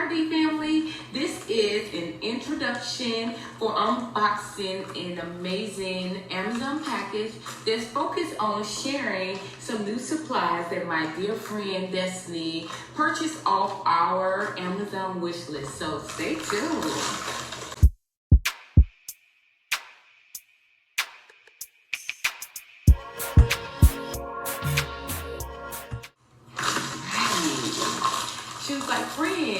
RD family. This is an introduction for unboxing an amazing Amazon package that's focused on sharing some new supplies that my dear friend Destiny purchased off our Amazon wish list. So stay tuned. She was like, friend,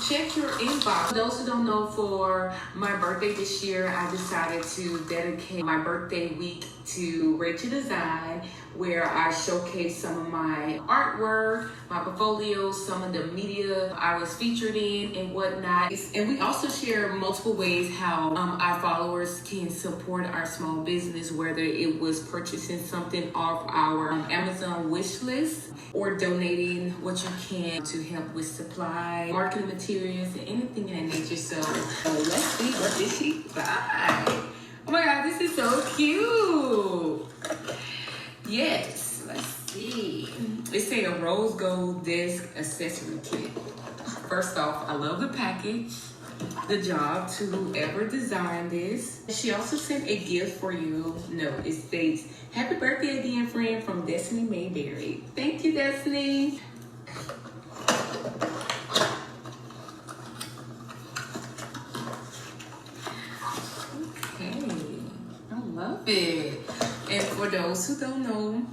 check your inbox. For those who don't know, for my birthday this year, I decided to dedicate my birthday week to Rachel Design, where I showcase some of my artwork, my portfolio, some of the media I was featured in and whatnot. And we also share multiple ways how our followers can support our small business, whether it was purchasing something off our Amazon wish list or donating what you can to help with supply, marketing materials, and anything of that nature. So let's see what did she buy. Oh my God, this is so cute. Yes, let's see. It's a rose gold disc accessory kit. First off, I love the package. The job to whoever designed this. She also sent a gift for you. No, it states, happy birthday again, friend, from Destiny Mayberry. Thank you, Destiny. Okay, I love it. And for those who don't know,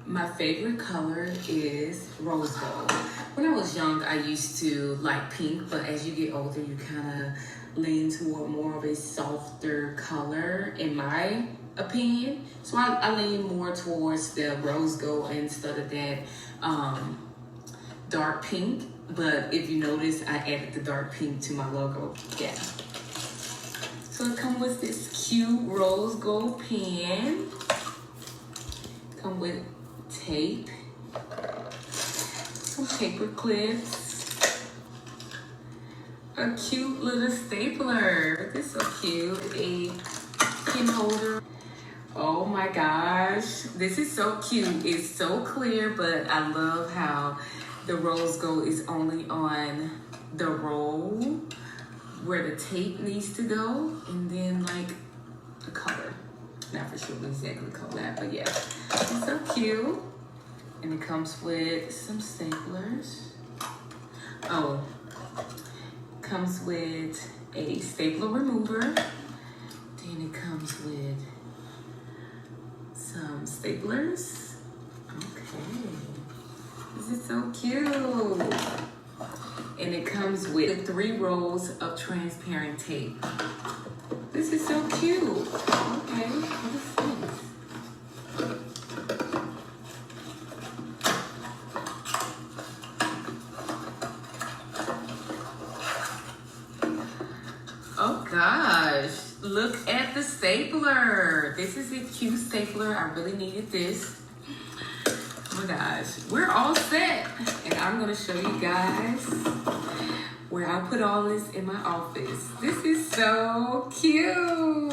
my favorite color is rose gold. When I was young, I used to like pink, but as you get older, you kind of lean toward more of a softer color, in my opinion. So I lean more towards the rose gold instead of that dark pink. But if you notice, I added the dark pink to my logo. Yeah. So it comes with this cute rose gold pen. Come with tape, some paper clips, a cute little stapler. This is so cute. A pen holder. Oh my gosh, this is so cute. It's so clear, but I love how the rose gold is only on the roll where the tape needs to go, and then like the color. Not for sure exactly call that, but yeah, it's so cute. And it comes with some staplers. Oh, comes with a stapler remover. Then it comes with some staplers. Okay, this is so cute. And it comes with 3 rolls of transparent tape. This is so cute. Okay, what is this? Oh gosh, look at the stapler. This is a cute stapler. I really needed this. Oh my gosh, we're all set. And I'm gonna show you guys where I put all this in my office. This is so cute.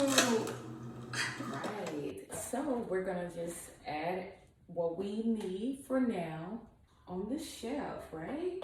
Right, so we're gonna just add what we need for now on the shelf, right?